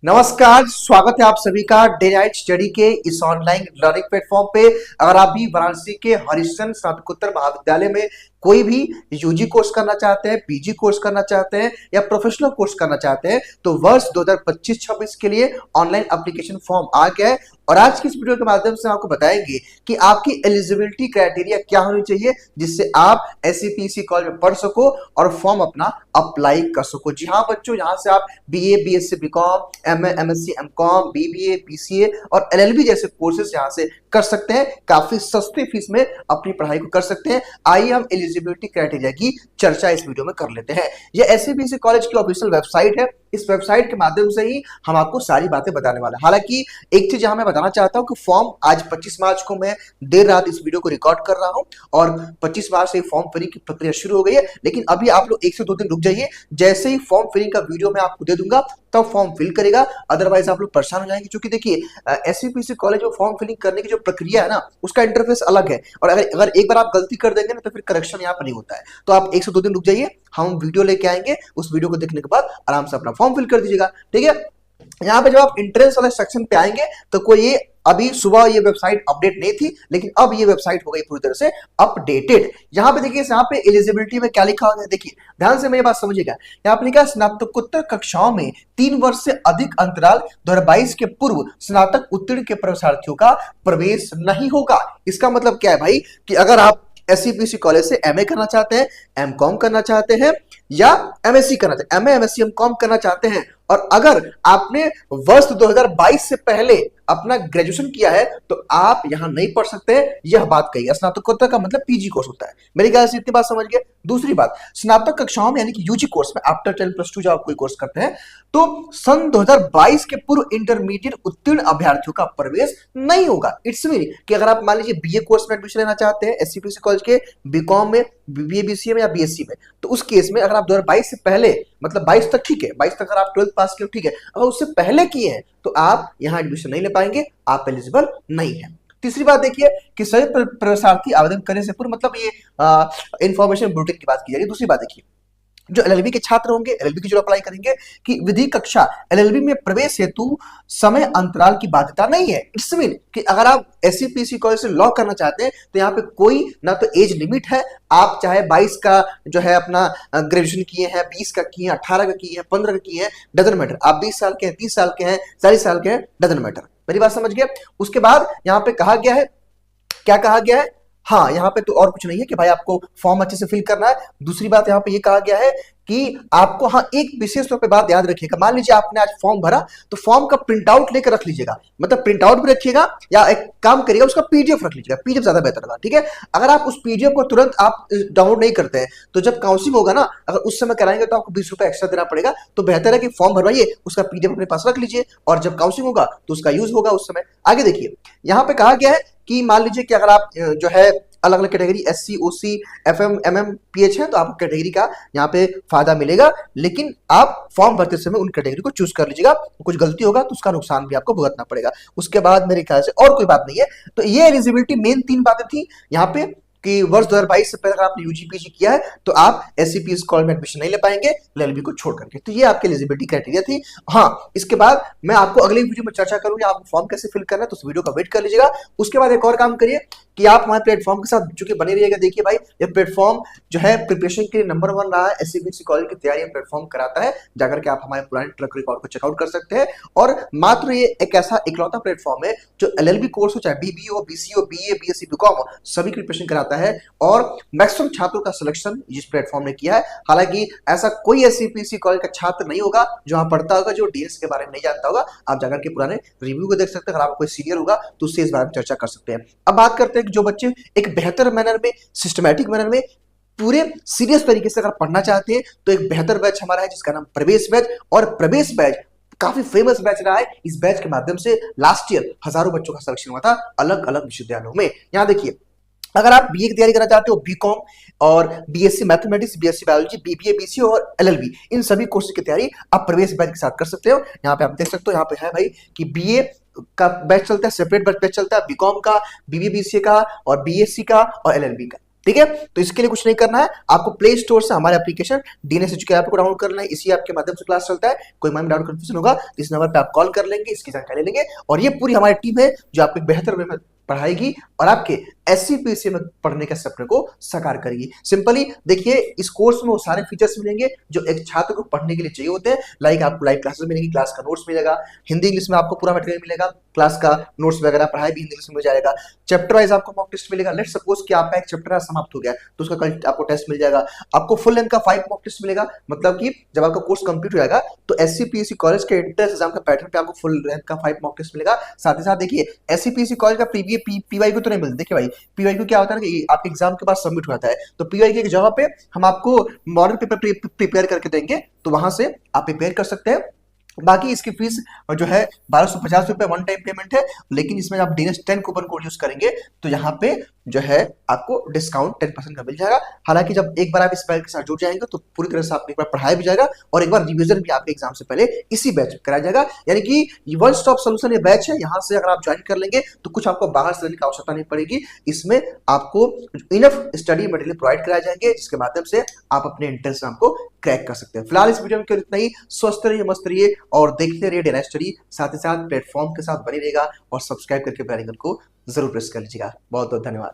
नमस्कार, स्वागत है आप सभी का डे नाइट स्टडी के इस ऑनलाइन लर्निंग प्लेटफॉर्म पे। अगर आप भी वाराणसी के हरिश्चंद्र स्नातकोत्तर महाविद्यालय में कोई भी यूजी कोर्स करना चाहते हैं, पीजी कोर्स करना चाहते हैं या प्रोफेशनल कोर्स करना चाहते हैं तो वर्ष 2025-26 के लिए ऑनलाइन एप्लीकेशन फॉर्म आ गया है। और आज की इस वीडियो के माध्यम से आपको बताएंगे कि आपकी एलिजिबिलिटी क्राइटेरिया क्या होनी चाहिए जिससे आप एससीपीसी कॉलेज में पढ़ सको और फॉर्म अपना अप्लाई कर सको। जी हाँ बच्चों, यहाँ से आप BA, BSc, BCom, MA, MSc, MCom, BBA, BCA और एलएलबी जैसे कोर्सेज यहाँ से कर सकते हैं। काफी सस्ते फीस में अपनी पढ़ाई को कर सकते हैं। आइए हम एलिजिबिलिटी क्राइटेरिया की चर्चा इस वीडियो में कर लेते हैं। यह एससीपीसी कॉलेज की ऑफिशियल वेबसाइट है। इस वेबसाइट के माध्यम से ही हम आपको सारी बातें बताने वाले हैं। हालांकि एक चीज यहां मैं बताना चाहता हूं कि फॉर्म आज 25 मार्च को मैं देर रात इस वीडियो को रिकॉर्ड कर रहा हूं और 25 मार्च से फॉर्म फिलिंग की प्रक्रिया शुरू हो गई है। लेकिन अभी आप लोग 1 से 2 दिन रुक जाइए। जैसे ही फॉर्म फिलिंग का वीडियो मैं आपको दे दूंगा तब फॉर्म फिल करेगा, अदरवाइज आप लोग परेशान हो जाएंगे। क्योंकि देखिए एससीपीसी कॉलेज में फॉर्म फिलिंग करने की जो प्रक्रिया है ना, उसका इंटरफेस अलग है और अगर एक बार आप गलती कर देंगे ना तो फिर करेक्शन यहाँ पर नहीं होता है। तो आप 1 से 2 दिन रुक जाइए, हम वीडियो लेके आएंगे। उस वीडियो को देखने के बाद आराम से अपना फॉर्म फिल कर दीजिएगा, ठीक है। यहाँ पे जब आप एंट्रेंस वाले सेक्शन पे आएंगे तो कोई ये अभी सुबह ये वेबसाइट अपडेट नहीं थी, लेकिन अब ये वेबसाइट हो गई पूरी तरह से अपडेटेड। यहाँ पे देखिए, यहाँ पे एलिजिबिलिटी में क्या लिखा हुआ है, देखिए ध्यान से मेरी बात समझिएगा। यहाँ पे लिखा है स्नातकोत्तर कक्षाओं में 3 वर्ष से अधिक अंतराल 2022 के पूर्व स्नातक उत्तीर्ण के प्रवेशार्थियों का प्रवेश नहीं होगा। इसका मतलब क्या है भाई कि अगर आप एससीपीसी कॉलेज से एमए करना चाहते हैं, एमकॉम करना चाहते हैं या एमएससी करना चाहते हैं, एमए, एमएससी, एमकॉम करना चाहते हैं और अगर आपने वर्ष 2022 से पहले अपना ग्रेजुएशन किया है तो आप यहां नहीं पढ़ सकते। यह बात कही है। स्नातकोत्तर का मतलब पीजी कोर्स होता है। मेरे ख्याल से इतनी बात समझ गए। दूसरी बात, स्नातक कक्षाओं में यानी कि यूजी कोर्स में आफ्टर 10+2 जब आप कोई कोर्स करते हैं तो सन 2022 के पूर्व इंटरमीडिएट उत्तीर्ण अभ्यर्थियों का प्रवेश नहीं होगा। इट्स मीन कि अगर आप मान लीजिए बीए कोर्स में एडमिशन लेना चाहते हैं एससीपीसी कॉलेज के, बीकॉम में, बीबीए, बीसीए में या बीएससी में, तो उस केस में अगर आप 2022 से पहले मतलब 22 तक ठीक है, 22 तक अगर आप 12th पास किए ठीक है, अगर उससे पहले किए हैं तो आप यहां एडमिशन नहीं ले पाएंगे, आप एलिजिबल नहीं है। तीसरी बात देखिए कि सभी प्रवेशार्थी आवेदन करने से पूर्व मतलब ये इंफॉर्मेशन बुलेटिन की बात की जाएगी। दूसरी बात देखिए, जो एलएलबी के छात्र होंगे, एलएलबी की जो अप्लाई करेंगे कि विधि कक्षा एलएलबी में प्रवेश हेतु समय अंतराल की बाध्यता नहीं है। इट्स मीन कि अगर आप एससीपीसी कॉलेज से लॉ करना चाहते हैं तो यहाँ पे कोई ना तो एज लिमिट है। आप चाहे 22 का जो है अपना ग्रेजुएशन किए हैं, 20 का किए हैं, 18 का किए हैं, 15 का किए हैं, डजंट मैटर। आप 20 साल के हैं, 30 साल के हैं, 40 साल के हैं, डजंट मैटर। मेरी बात समझ गया। उसके बाद यहाँ पे कहा गया है, क्या कहा गया है, हाँ यहाँ पे तो और कुछ नहीं है कि भाई आपको फॉर्म अच्छे से फिल करना है। दूसरी बात यहाँ पे ये कहा गया है कि आपको, हाँ एक विशेष तौर पे बात याद रखिएगा, मान लीजिए आपने आज फॉर्म भरा तो फॉर्म का प्रिंट आउट लेकर रख लीजिएगा, मतलब प्रिंट आउट भी रखिएगा या एक काम करिएगा उसका पीडीएफ रख लीजिएगा, पीडीएफ ज्यादा बेहतर होगा, ठीक है। अगर आप उस पीडीएफ को तुरंत आप डाउनलोड नहीं करते हैं तो जब काउंसलिंग होगा ना, अगर उस समय कराएंगे तो आपको 20 रुपए एक्स्ट्रा देना पड़ेगा। तो बेहतर है कि फॉर्म भरवाइए, उसका पीडीएफ अपने पास रख लीजिए और जब काउंसलिंग होगा तो उसका यूज होगा उस समय। आगे देखिए, यहाँ पे कहा गया है कि मान लीजिए कि अगर आप जो है अलग अलग कैटेगरी एससी, ओसी, एफएम, एमएम, पीएच है तो आपको कैटेगरी का यहाँ पे फायदा मिलेगा। लेकिन आप फॉर्म भरते समय उन कैटेगरी को चूज कर लीजिएगा, कुछ गलती होगा तो उसका नुकसान भी आपको भुगतना पड़ेगा। उसके बाद मेरे ख्याल से और कोई बात नहीं है। तो ये एलिजिबिलिटी मेन 3 बातें थी यहाँ पे कि वर्ष 2022 से पहले अगर आपने यूजी पीजी किया है तो आप एससीपीसी कॉलेज में एडमिशन नहीं ले पाएंगे एलएलबी को छोड़ करके। तो ये आपकी एलिजिबिलिटी क्राइटेरिया थी। हाँ, इसके बाद मैं आपको अगले वीडियो में चर्चा करूंगा आप फॉर्म कैसे फिल करना है, तो उस वीडियो का वेट कर लीजिएगा। उसके बाद एक और काम करिए कि आप हमारे प्लेटफॉर्म के साथ चूंकि बने रहिएगा। देखिए भाई, ये प्लेटफॉर्म जो है प्रिपरेशन के लिए नंबर 1 रहा है। एससीपीसी कॉलेज की तैयारी प्लेटफॉर्म कराता है, जाकर के आप हमारे पुराने ट्रैक रिकॉर्ड को चेकआउट कर सकते हैं। और मात्र ये एक ऐसा इकलौता प्लेटफॉर्म है जो एलएलबी कोर्स हो, चाहे बीबीए हो, बीसी हो, बीए, बीएससी, बीकॉम हो, सभी की प्रिपरेशन कराता है और मैक्सिमम छात्रों का सिलेक्शन इस प्लेटफॉर्म ने किया है। हालांकि ऐसा कोई एससीपीसी कॉलेज का छात्र नहीं होगा जो वहां पढ़ता होगा जो डीएस के बारे में नहीं जानता होगा। आप जाकर के पुराने रिव्यू को देख सकते हैं। अगर आपको कोई सीनियर होगा तो उससे इस बारे में चर्चा कर सकते हैं। अब बात करते हैं कि जो बच्चे एक बेहतर मैनर में, सिस्टमैटिक मैनर में, पूरे सीरियस तरीके से अगर पढ़ना चाहते हैं तो एक बेहतर बैच हमारा है जिसका नाम प्रवेश बैच। और प्रवेश बैच काफी फेमस बैच रहा है। इस बैच के माध्यम से लास्ट ईयर हजारों बच्चों का सिलेक्शन हुआ था अलग अलग विश्वविद्यालयों में। यहाँ देखिए, अगर आप बीए की तैयारी करना चाहते हो, बीकॉम और BSc mathematics, BSc biology, BBA, BC और एलएलबी, इन सभी कोर्स की तैयारी आप प्रवेश बैच के साथ कर सकते हो। यहाँ पे आप देख सकते हो, यहाँ पे है भाई कि बीए का बैच चलता है, सेपरेट बैच चलता है, बीकॉम का, बीबीए, बीसीए का और बीएससी का और एलएलबी का। ठीक है। तो इसके लिए कुछ नहीं करना है, आपको प्ले स्टोर से हमारे एप्लीकेशन डीएनएस एजुके ऐप को डाउनलोड करना है। इसी ऐप के माध्यम से क्लास चलता है। कोई माइंड डाउट कंफ्यूजन होगा इस नंबर पे आप कॉल कर लेंगे, इसकी जानकारी लेंगे। और ये पूरी हमारी टीम है जो आपको एक बेहतर वे में पढ़ाएगी और आपके एससीपीसी में पढ़ने के सपने को साकार करेगी। सिंपली देखिए, इस कोर्स में वो सारे फीचर्स मिलेंगे जो एक छात्र को पढ़ने के लिए चाहिए होते हैं। लाइक आपको लाइव क्लासेस मिलेंगी, क्लास का नोट्स मिलेगा, हिंदी इंग्लिश में आपको पूरा मटेरियल मिलेगा, क्लास का नोट्स वगैरह पढ़ाई भी इंग्लिश में हो जाएगा, चैप्टर वाइज आपको मॉक टेस्ट मिलेगा। लेट्स सपोज कि आपका एक चैप्टर समाप्त हो गया तो उसका कल आपको टेस्ट मिल जाएगा। आपको फुल लेंथ का 5 मॉक टेस्ट मिलेगा, मतलब कि जब आपका कोर्स कंप्लीट हो जाएगा तो एससीपीएससी कॉलेज के एंट्रेंस एग्जाम का पैटर्न पे आपको फुल लेंथ का 5 मॉक टेस्ट मिलेगा। साथ ही साथ देखिए, एससीपीएससी कॉलेज का पीवाईक्यू तो नहीं मिलता। देखिए भाई, पीवाईक्यू क्या होता है ना कि आपके एग्जाम के बाद सबमिट हो जाता है, तो पीवाईक्यू की जगह पे हम आपको मॉडल पेपर प्रिपेयर करके देंगे, तो वहां से आप प्रिपेयर कर सकते हैं। बाकी इसकी फीस जो है 1250 रुपए वन टाइम पेमेंट है। लेकिन इसमें आप डीएनएस 10 कूपन कोड यूज करेंगे तो यहाँ पे जो है आपको डिस्काउंट 10% का मिल जाएगा। हालांकि जब एक बार आप इस बैच के साथ जुड़ जाएंगे तो पूरी तरह से आपको एक बार पढ़ाया भी जाएगा और एक बार रिवीजन भी आपके एग्जाम से पहले इसी बैच में कराया जाएगा। यानी कि वन स्टॉप सोल्यूशन ये बैच है। यहाँ से अगर आप ज्वाइन कर लेंगे तो कुछ आपको बाहर से लेने की आवश्यकता नहीं पड़ेगी। इसमें आपको इनफ स्टडी मटेरियल प्रोवाइड कराए जाएंगे जिसके माध्यम से आप अपने एंट्रेंस एग्जाम को क्रैक कर सकते हैं। फिलहाल इस वीडियो में केवल इतना ही। स्वस्थ रहिए, मस्त रहिए और देखते रहिए डेली स्टडी। साथ ही साथ प्लेटफॉर्म के साथ बने रहेगा और सब्सक्राइब करके बेल आइकन को जरूर प्रेस कर लीजिएगा। बहुत बहुत धन्यवाद।